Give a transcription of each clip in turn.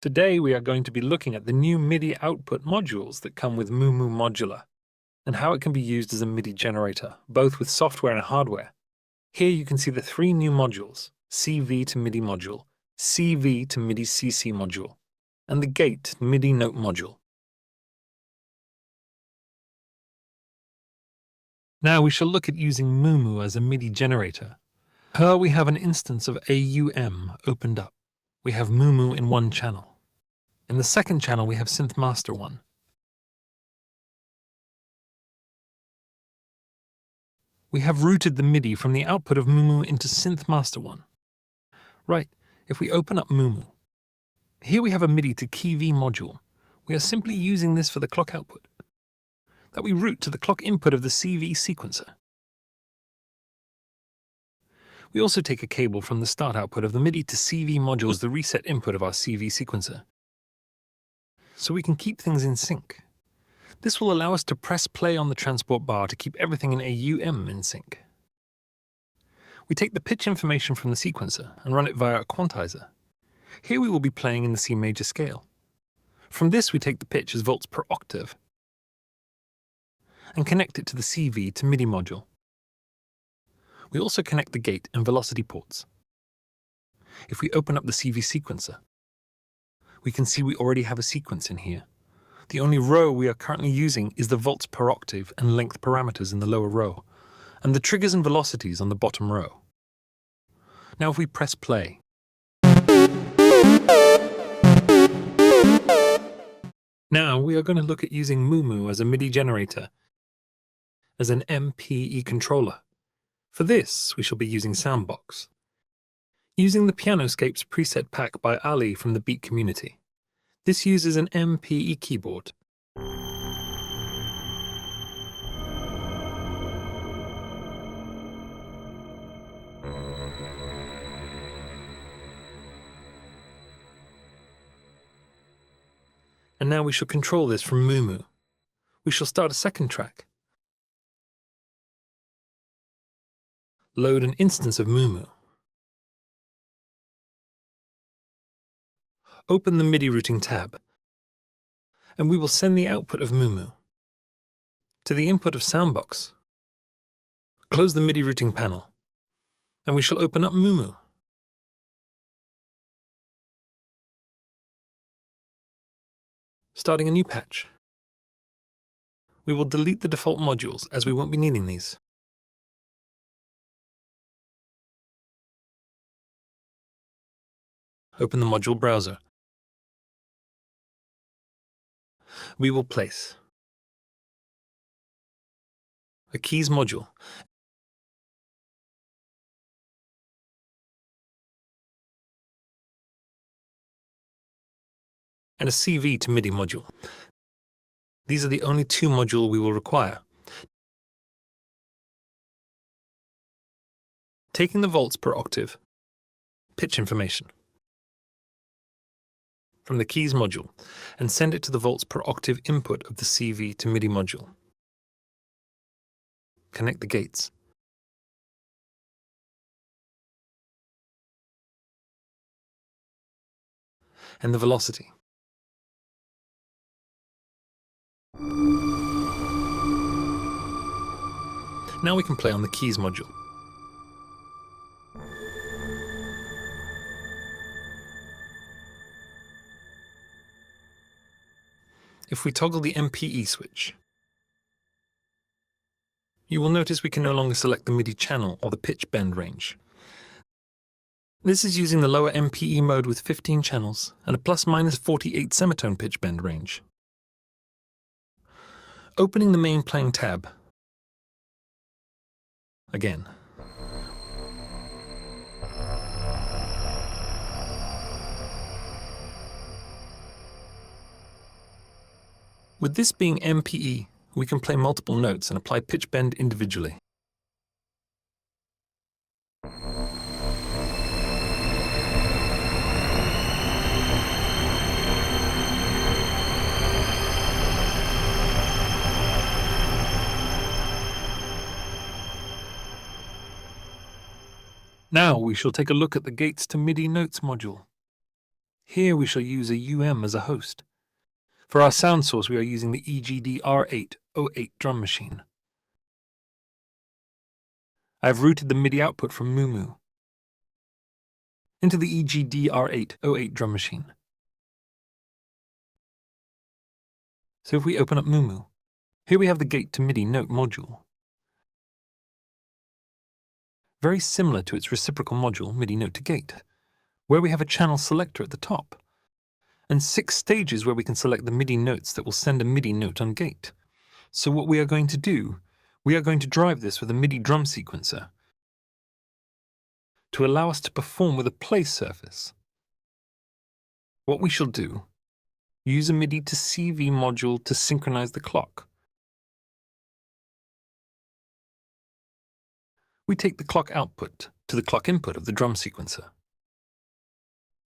Today we are going to be looking at the new MIDI output modules that come with MooMu Modular, and how it can be used as a MIDI generator, both with software and hardware. Here you can see the three new modules, CV to MIDI module, CV to MIDI CC module, and the gate MIDI note module. Now we shall look at using MooMu as a MIDI generator. Here we have an instance of AUM opened up. We have MooMu in one channel. In the second channel we have Synth Master 1. We have routed the MIDI from the output of MooMu into Synth Master 1. Right, if we open up MooMu, here we have a MIDI to Key V module. We are simply using this for the clock output that we route to the clock input of the CV sequencer. We also take a cable from the start output of the MIDI to CV module as the reset input of our CV sequencer, so we can keep things in sync. This will allow us to press play on the transport bar to keep everything in AUM in sync. We take the pitch information from the sequencer and run it via a quantizer. Here we will be playing in the C major scale. From this we take the pitch as volts per octave and connect it to the CV to MIDI module. We also connect the gate and velocity ports. If we open up the CV sequencer, we can see we already have a sequence in here. The only row we are currently using is the volts per octave and length parameters in the lower row, and the triggers and velocities on the bottom row. Now if we press play, now we are going to look at using MooMu as a MIDI generator, as an MPE controller. For this, we shall be using Soundbox, using the Pianoscapes preset pack by Ali from the Beat community. This uses an MPE keyboard. And now we shall control this from MooMu. We shall start a second track. Load an instance of MooMu. Open the MIDI routing tab, and we will send the output of MooMu to the input of Soundbox. Close the MIDI routing panel, and we shall open up MooMu. Starting a new patch. We will delete the default modules as we won't be needing these. Open the module browser. We will place a keys module and a CV to MIDI module. These are the only two modules we will require. Taking the volts per octave, pitch information from the keys module and send it to the volts per octave input of the CV to MIDI module. Connect the gates. And the velocity. Now we can play on the keys module. If we toggle the MPE switch, you will notice we can no longer select the MIDI channel or the pitch bend range. This is using the lower MPE mode with 15 channels and a ± 48 semitone pitch bend range. Opening the main playing tab again. With this being MPE, we can play multiple notes and apply pitch bend individually. Now we shall take a look at the gates to MIDI notes module. Here we shall use a UM as a host. For our sound source, we are using the EGD-R808 drum machine. I have routed the MIDI output from MooMu into the EGD-R808 drum machine. So if we open up MooMu, here we have the gate to MIDI note module. Very similar to its reciprocal module, MIDI note to gate, where we have a channel selector at the top, and 6 stages where we can select the MIDI notes that will send a MIDI note on gate. So what we are going to do, we are going to drive this with a MIDI drum sequencer to allow us to perform with a play surface. What we shall do, use a MIDI to CV module to synchronize the clock. We take the clock output to the clock input of the drum sequencer.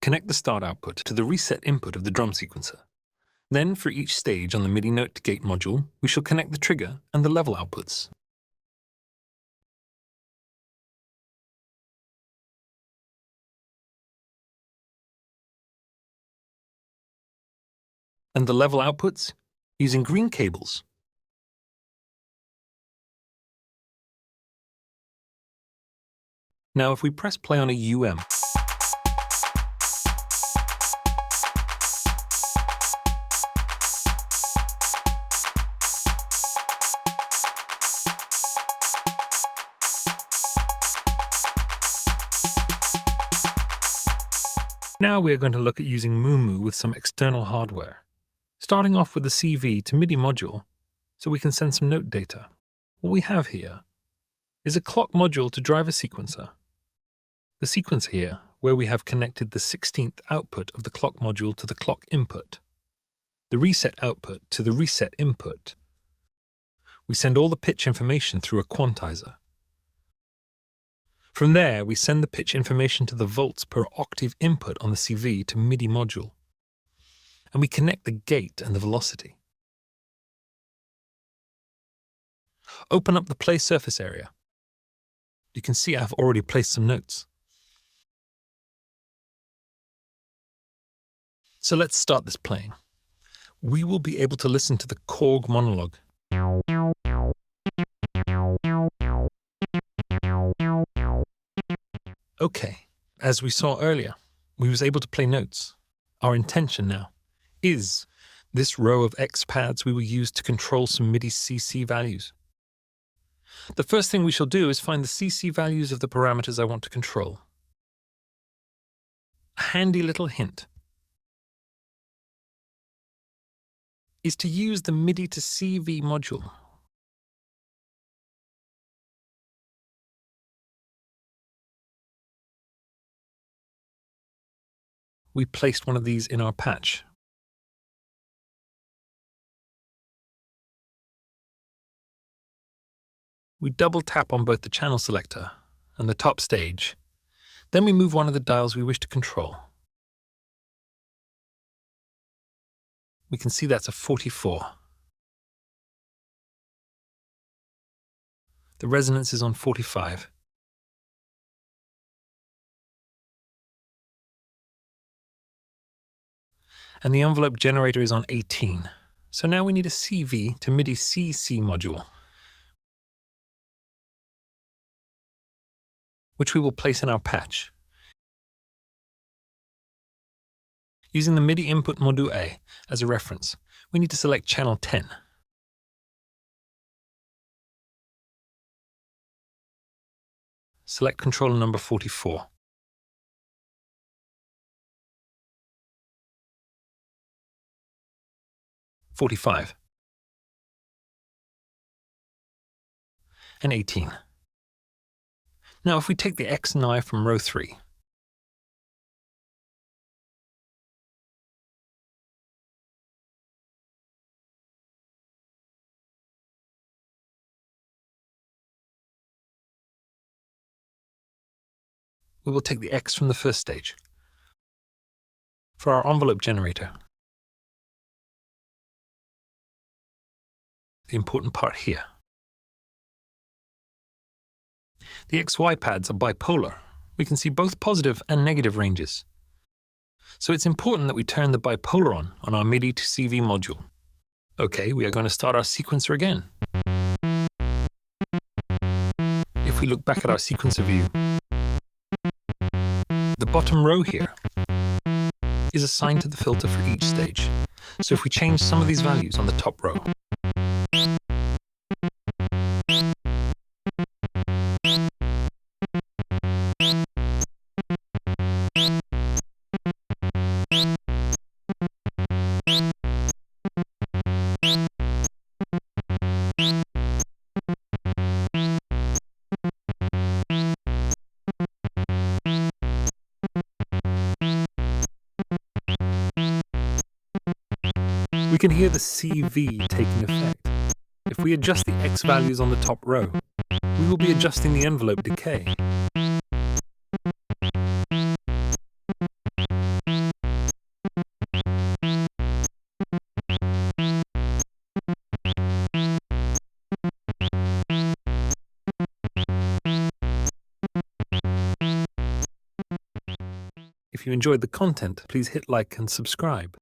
Connect the start output to the reset input of the drum sequencer. Then, for each stage on the MIDI note to gate module, we shall connect the trigger and the level outputs. And the level outputs using green cables. Now, if we press play on a UM, now we are going to look at using MooMu with some external hardware, starting off with the CV to MIDI module so we can send some note data. What we have here is a clock module to drive a sequencer. The sequencer here, where we have connected the 16th output of the clock module to the clock input, the reset output to the reset input. We send all the pitch information through a quantizer. From there, we send the pitch information to the volts per octave input on the CV to MIDI module, and we connect the gate and the velocity. Open up the play surface area. You can see I have already placed some notes. So let's start this playing. We will be able to listen to the Korg monologue. Okay, as we saw earlier, we was able to play notes. Our intention now is this row of X pads we will use to control some MIDI CC values. The first thing we shall do is find the CC values of the parameters I want to control. A handy little hint is to use the MIDI to CV module. We placed one of these in our patch. We double tap on both the channel selector and the top stage. Then we move one of the dials we wish to control. We can see that's a 44. The resonance is on 45. And the envelope generator is on 18. So now we need a CV to MIDI CC module, which we will place in our patch. Using the MIDI input module A as a reference, we need to select channel 10. Select controller number 44. "45" and 18. Now if we take the X and I from row 3, we will take the X from the first stage. For our envelope generator, the important part here. The XY pads are bipolar. We can see both positive and negative ranges. So it's important that we turn the bipolar on our Midi to CV module. Okay, we are going to start our sequencer again. If we look back at our sequencer view, the bottom row here is assigned to the filter for each stage. So if we change some of these values on the top row, we can hear the CV taking effect. If we adjust the X values on the top row, we will be adjusting the envelope decay. If you enjoyed the content, please hit like and subscribe.